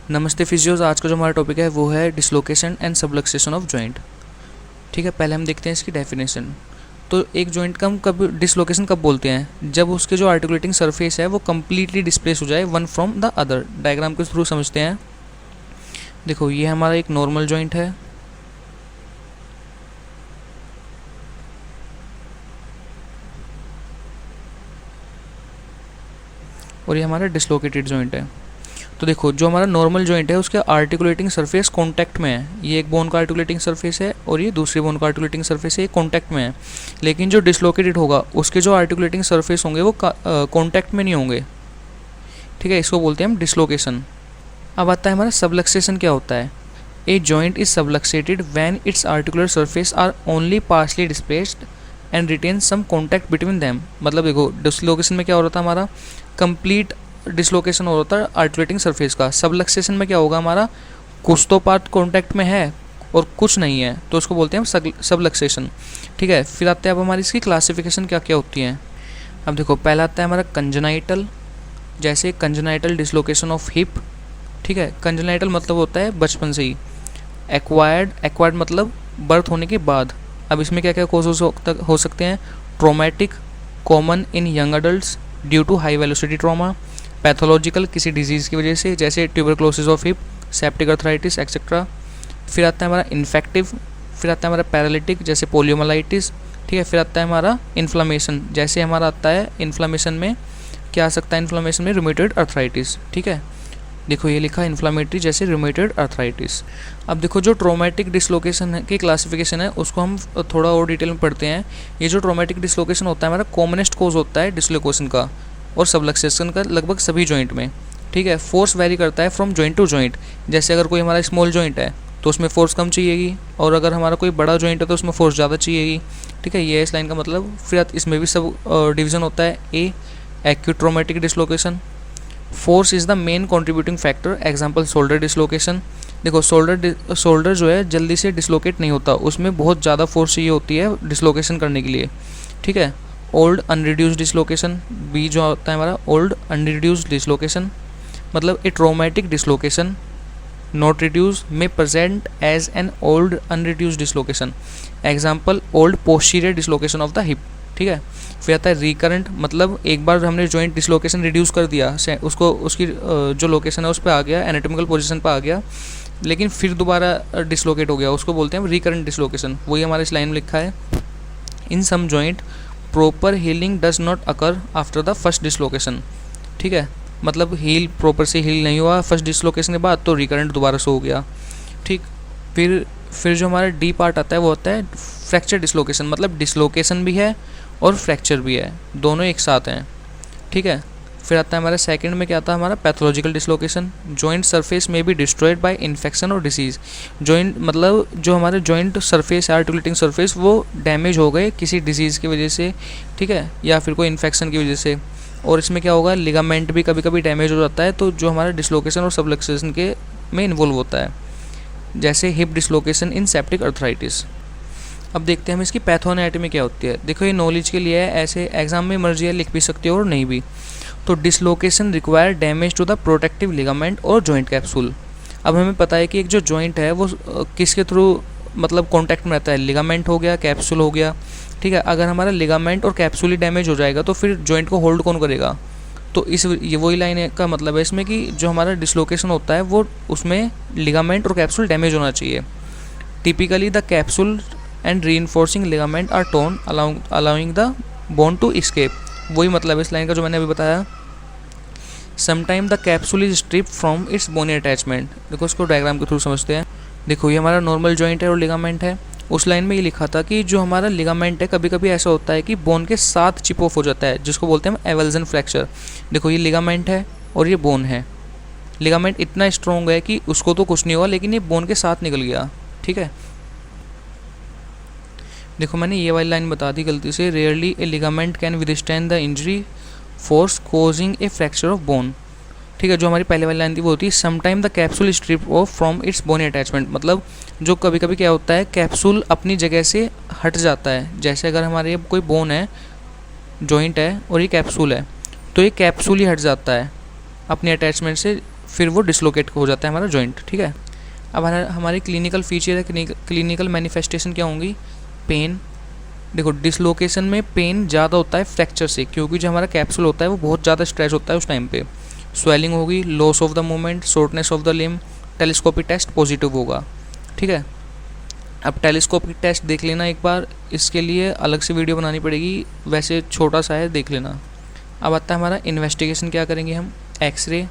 नमस्ते फिजियोज। आज का जो हमारा टॉपिक है वो है dislocation and subluxation of joint. ठीक है, पहले हम देखते हैं इसकी डेफिनेशन। तो एक जॉइंट का हम कब डिसलोकेशन कब बोलते हैं? जब उसके जो आर्टिकुलेटिंग सरफेस है वो कम्प्लीटली डिस्प्लेस हो जाए one from the other. Diagram के थ्रू समझते हैं। देखो, ये हमारा एक नॉर्मल जॉइंट है, और ये हमारा डिसलोकेटेड जॉइंट है। तो देखो, जो हमारा नॉर्मल जॉइंट है उसके आर्टिकुलेटिंग सरफेस कॉन्टैक्ट में है। ये एक बोन का आर्टिकुलेटिंग सरफेस है और ये दूसरी बोन का आर्टिकुलेटिंग सरफेस है, ये कॉन्टैक्ट में है। लेकिन जो डिसलोकेटेड होगा उसके जो आर्टिकुलेटिंग सरफेस होंगे वो कॉन्टैक्ट में नहीं होंगे। ठीक है, इसको बोलते हैं हम डिसलोकेशन। अब आता है हमारा सबलक्सेशन। क्या होता है? A joint is subluxated when its articular surface are only partially displaced and retain some contact between them. मतलब देखो, डिसलोकेशन में क्या हो रहा था, हमारा कंप्लीट डिसलोकेशन हो रहा था आर्टिकुलेटिंग सरफेस का। सबलक्सेशन में क्या होगा, हमारा कुछ तो पार्ट कॉन्टैक्ट में है और कुछ नहीं है, तो उसको बोलते हैं हम सबलक्सेशन। ठीक है, फिर आते हैं अब हमारी इसकी क्लासिफिकेशन क्या क्या होती है। अब देखो, पहला आता है हमारा कंजेनाइटल, जैसे कंजेनाइटल डिसलोकेशन ऑफ हिप। ठीक है, कंजेनाइटल मतलब होता है बचपन से ही। एक्वायर्ड मतलब बर्थ होने के बाद। अब इसमें क्या क्या कॉजेज हो सकते हैं? Traumatic, common in young adults due to high velocity trauma. Pathological, किसी डिजीज़ की वजह से, जैसे tuberculosis of hip, septic arthritis etcetera. फिर आता है हमारा इन्फेक्टिव। फिर आता है हमारा पैरालिटिक, जैसे पोलियोमाइलाइटिस। ठीक है, फिर आता है हमारा इन्फ्लामेशन, जैसे हमारा आता है इन्फ्लामेशन में क्या आ सकता है, इन्फ्लामेशन में रूमेटॉइड अर्थराइटिस। ठीक है, देखो ये लिखा इन्फ्लामेटरी, जैसे रूमेटॉइड अर्थराइटिस। अब देखो, जो ट्रोमेटिक डिसलोकेशन की क्लासिफिकेशन है उसको हम थोड़ा और डिटेल में पढ़ते हैं। ये जो ट्रोमेटिक डिसलोकेशन होता है हमारा कॉमनेस्ट कोज होता है डिसलोकेशन का और सबलक्सेशन का लगभग सभी जॉइंट में। ठीक है, फोर्स वेरी करता है फ्रॉम जॉइंट टू जॉइंट। जैसे अगर कोई हमारा स्मॉल जॉइंट है तो उसमें फोर्स कम चाहिएगी, और अगर हमारा कोई बड़ा जॉइंट है तो उसमें फोर्स ज़्यादा चाहिएगी। ठीक है, ये इस लाइन का मतलब। फिर इसमें भी सब डिवीज़न होता है। A, acute traumatic dislocation. Force is the main contributing factor, example shoulder dislocation. देखो, शोल्डर जो है जल्दी से डिसलोकेट नहीं होता, उसमें बहुत ज़्यादा फोर्स चाहिए होती है डिसलोकेशन करने के लिए। ठीक है, ओल्ड अनरिड्यूस्ड डिसलोकेशन। बी जो होता है हमारा ओल्ड अनरिड्यूस्ड डिसलोकेशन, मतलब a traumatic dislocation not reduce में present as an old unreduced dislocation, example old posterior dislocation of the hip. ठीक है, फिर आता है रिकरेंट, मतलब एक बार हमने जॉइंट डिसलोकेशन रिड्यूस कर दिया, उसको उसकी जो लोकेशन है उस पर आ गया, एनाटॉमिकल पोजीशन पर आ गया, लेकिन फिर दोबारा डिसलोकेट हो गया, उसको बोलते हैं रिकरेंट डिसलोकेशन। वही हमारे इस लाइन में लिखा है। In some joint proper healing does not occur after the first dislocation. ठीक है, मतलब हील प्रॉपर से हील नहीं हुआ फर्स्ट डिसलोकेशन के बाद, तो रिकरेंट दोबारा से हो गया। ठीक, फिर जो हमारा डी पार्ट आता है वो होता है फ्रैक्चर डिसलोकेशन, मतलब डिसलोकेशन भी है और फ्रैक्चर भी है, दोनों एक साथ हैं। ठीक है, फिर आता है हमारा सेकंड में क्या आता है हमारा पैथोलॉजिकल डिसलोकेशन। जॉइंट सरफेस में बी डिस्ट्रॉयड बाय इन्फेक्शन और डिसीज़। जॉइंट मतलब जो हमारे जॉइंट सरफेस है, आर्टिकुलेटिंग सरफेस, वो डैमेज हो गए किसी डिजीज़ की वजह से। ठीक है, या फिर कोई इन्फेक्शन की वजह से। और इसमें क्या होगा, लिगामेंट भी कभी कभी डैमेज हो जाता है, तो जो हमारा डिसलोकेशन और सबलक्सेशन के में इन्वॉल्व होता है, जैसे हिप डिसलोकेशन इन सेप्टिक अर्थराइटिस। अब देखते हैं हम इसकी पैथोएनाटॉमी क्या होती है। देखो, ये नॉलेज के लिए है, ऐसे एग्जाम में मर्जी है लिख भी सकते हो और नहीं भी। तो dislocation require damage to the protective ligament और जॉइंट कैप्सूल। अब हमें पता है कि एक जो जॉइंट है वो किसके थ्रू मतलब कॉन्टैक्ट में रहता है, लिगामेंट हो गया, कैप्सूल हो गया। ठीक है, अगर हमारा लिगामेंट और कैप्सूल ही डैमेज हो जाएगा तो फिर जॉइंट को होल्ड कौन करेगा? तो ये वही लाइन का मतलब है इसमें कि जो हमारा डिसलोकेशन होता है वो उसमें लिगामेंट और कैप्सूल डैमेज होना चाहिए। Typically the capsule and reinforcing ligament are torn allowing the bone to escape. वही मतलब इस लाइन का जो मैंने अभी बताया। Sometime the capsule is strip from its bony attachment. देखो, इसको डायग्राम के थ्रू समझते हैं। देखो, ये हमारा नॉर्मल जॉइंट है और लिगामेंट है। उस लाइन में ये लिखा था कि जो हमारा लिगामेंट है कभी कभी ऐसा होता है कि बोन के साथ चिप ऑफ हो जाता है, जिसको बोलते हैं हम एवल्जन फ्रैक्चर। देखो, ये लिगामेंट है और ये बोन है। लिगामेंट इतना स्ट्रॉन्ग है कि उसको तो कुछ नहीं हुआ, लेकिन ये बोन के साथ निकल गया। ठीक है, देखो मैंने ये वाली लाइन बता दी गलती से। Rarely A ligament can withstand the injury force causing A fracture of bone. ठीक है, जो हमारी पहले वाली लाइन थी वो होती है sometime the capsule strip of from its bony attachment, मतलब जो कभी कभी क्या होता है, कैप्सूल अपनी जगह से हट जाता है। जैसे अगर हमारे कोई बोन है, जॉइंट है और ये कैप्सूल है, तो ये कैप्सूल ही हट जाता है अपनी अटैचमेंट से फिर वो डिसलोकेट हो जाता है हमारा जॉइंट, ठीक है। अब हमारी क्लिनिकल फीचर है, क्लिनिकल मैनिफेस्टेशन क्या होंगी, पेन। देखो डिसलोकेशन में पेन ज़्यादा होता है फ्रैक्चर से, क्योंकि जो हमारा कैप्सूल होता है वो बहुत ज़्यादा स्ट्रेच होता है उस टाइम पे। स्वेलिंग होगी, loss of the movement, shortness of the limb. Telescopic test positive होगा, ठीक है। अब टेलीस्कोपिक टेस्ट देख लेना एक बार, इसके लिए अलग से वीडियो बनानी पड़ेगी, वैसे छोटा सा है, देख लेना। अब आता है हमारा इन्वेस्टिगेशन, क्या करेंगे हम, एक्सरे,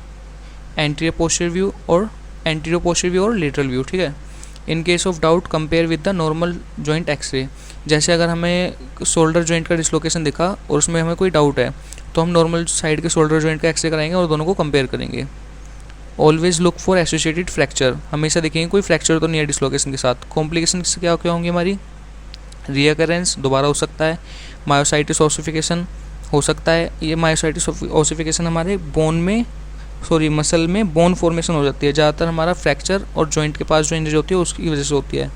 एंटीरियर पोस्टीरियर व्यू और लेटरल व्यू, ठीक है। In case of doubt compare with the normal joint x ray. जैसे अगर हमें शोल्डर जॉइंट का डिसलोकेशन दिखा और उसमें हमें कोई डाउट है, तो हम नॉर्मल साइड के शोल्डर जॉइंट का एक्सरे कराएंगे और दोनों को कंपेयर करेंगे। Always look for associated fracture, हमेशा देखेंगे कोई फ्रैक्चर तो नहीं है डिसलोकेशन के साथ। कॉम्प्लिकेशन क्या क्या होंगी हमारी, रीअकरेंस दोबारा हो सकता है, मायोसाइटिस ऑसिफिकेशन हो सकता है। ये मायोसाइटिस ऑसिफिकेशन हमारे मसल में बोन फॉर्मेशन हो जाती है, ज़्यादातर हमारा फ्रैक्चर और जॉइंट के पास जो इंजरी होती है उसकी वजह से होती है।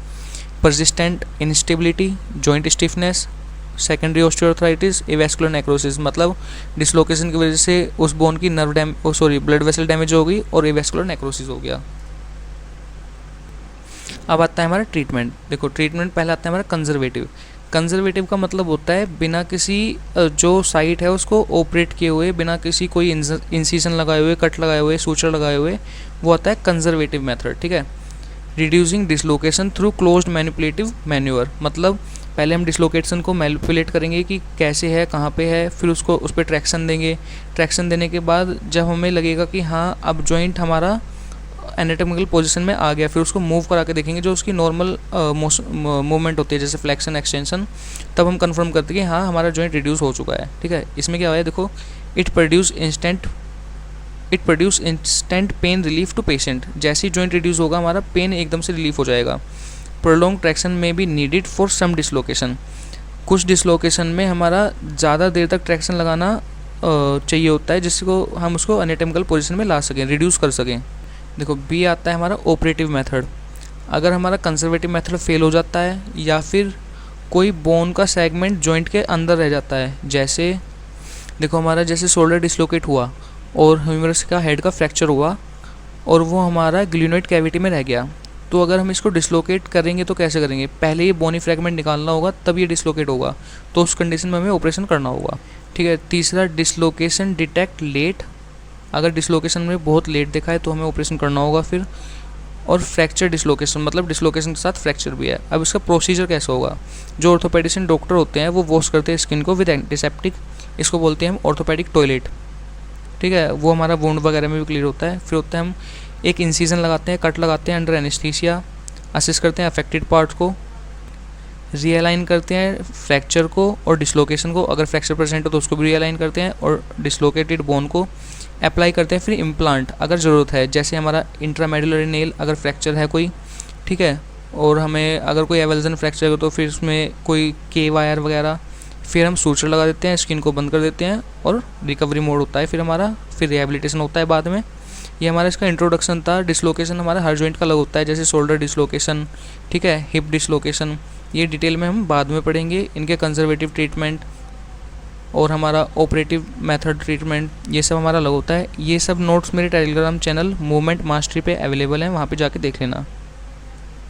Persistent instability, joint stiffness, secondary osteoarthritis, avascular necrosis, मतलब डिसलोकेशन की वजह से उस बोन की ब्लड वेसल डैमेज हो गई और एवेस्कुलर नेक्रोसिस हो गया। अब आता है हमारा ट्रीटमेंट। देखो ट्रीटमेंट पहले आता है हमारा कंजर्वेटिव का मतलब होता है बिना किसी जो साइट है उसको ऑपरेट किए हुए, बिना किसी कोई इंसिजन लगाए हुए, कट लगाए हुए, सूचर लगाए हुए, वो आता है कंजर्वेटिव मेथड, ठीक है। Reducing dislocation through closed manipulative manure, मतलब पहले हम डिसलोकेशन को मैनिपुलेट करेंगे कि कैसे है, कहाँ पे है, फिर उसको उस पर ट्रैक्शन देंगे। ट्रैक्शन देने के बाद जब हमें लगेगा कि हाँ अब जॉइंट हमारा एनाटॉमिकल पोजीशन में आ गया, फिर उसको मूव करा के देखेंगे जो उसकी नॉर्मल मूवमेंट होती है, जैसे फ्लेक्शन एक्सटेंशन, तब हम कंफर्म करते हैं कि हाँ हमारा जॉइंट रिड्यूस हो चुका है, ठीक है। इसमें क्या हुआ है, देखो it produce instant pain relief to patient. जैसे ही जॉइंट रिड्यूस होगा हमारा पेन एकदम से रिलीफ हो जाएगा। प्रोलॉन्ग ट्रैक्शन में be needed for some dislocation, कुछ डिसलोकेशन में हमारा ज़्यादा देर तक ट्रैक्शन लगाना चाहिए होता है, जिसको हम उसको एनाटॉमिकल पोजीशन में ला सकें, रिड्यूस कर सकें। देखो बी आता है हमारा ऑपरेटिव मेथड। अगर हमारा कंजर्वेटिव मेथड फेल हो जाता है या फिर कोई बोन का सेगमेंट जॉइंट के अंदर रह जाता है, जैसे देखो हमारा जैसे शोल्डर डिसलोकेट हुआ और ह्यूमरस का हेड का फ्रैक्चर हुआ और वो हमारा ग्लिनोइड कैविटी में रह गया, तो अगर हम इसको डिसलोकेट करेंगे तो कैसे करेंगे, पहले ये बोनी फ्रैगमेंट निकालना होगा तब ये डिसलोकेट होगा, तो उस कंडीशन में हमें ऑपरेशन करना होगा, ठीक है। तीसरा डिसलोकेशन डिटेक्ट लेट, अगर डिसलोकेशन में बहुत लेट देखा है तो हमें ऑपरेशन करना होगा फिर। और फ्रैक्चर डिसलोकेशन, मतलब डिसलोकेशन के साथ फ्रैक्चर भी है। अब इसका प्रोसीजर कैसा होगा, जो ऑर्थोपेडिशियन डॉक्टर होते हैं वो वॉश करते हैं स्किन को विद एंटीसेप्टिक, इसको बोलते हैं हम ऑर्थोपेडिक टॉयलेट, ठीक है। वो हमारा वुंड वगैरह में भी क्लियर होता है। फिर होता है हम एक इंसिजन लगाते हैं, कट लगाते हैं अंडर एनेस्थीसिया, असिस्ट करते हैं अफेक्टेड पार्ट को, रीअलाइन करते हैं फ्रैक्चर को और डिसलोकेशन को, अगर फ्रैक्चर प्रेजेंट हो तो उसको भी रीअलाइन करते हैं और डिसलोकेटेड बोन को अप्लाई करते हैं। फिर इम्प्लांट अगर ज़रूरत है, जैसे हमारा इंट्रामेडुलरी नेल अगर फ्रैक्चर है कोई, ठीक है, और हमें अगर कोई एवल्जन फ्रैक्चर हो तो फिर उसमें कोई के वायर वगैरह, फिर हम सूचर लगा देते हैं, स्किन को बंद कर देते हैं और रिकवरी मोड होता है फिर हमारा, फिर रिहेबिलिटेशन होता है बाद में। ये हमारा इसका इंट्रोडक्शन था। डिसलोकेशन हमारा हर जॉइंट का अलग होता है, जैसे शोल्डर डिसलोकेशन, ठीक है, हिप डिसलोकेशन, ये डिटेल में हम बाद में पढ़ेंगे। इनके कंजर्वेटिव ट्रीटमेंट और हमारा ऑपरेटिव मेथड ट्रीटमेंट, ये सब हमारा अलग होता है। ये सब नोट्स मेरे टेलीग्राम चैनल मूवमेंट मास्टरी पे अवेलेबल हैं, वहाँ पे जाके देख लेना।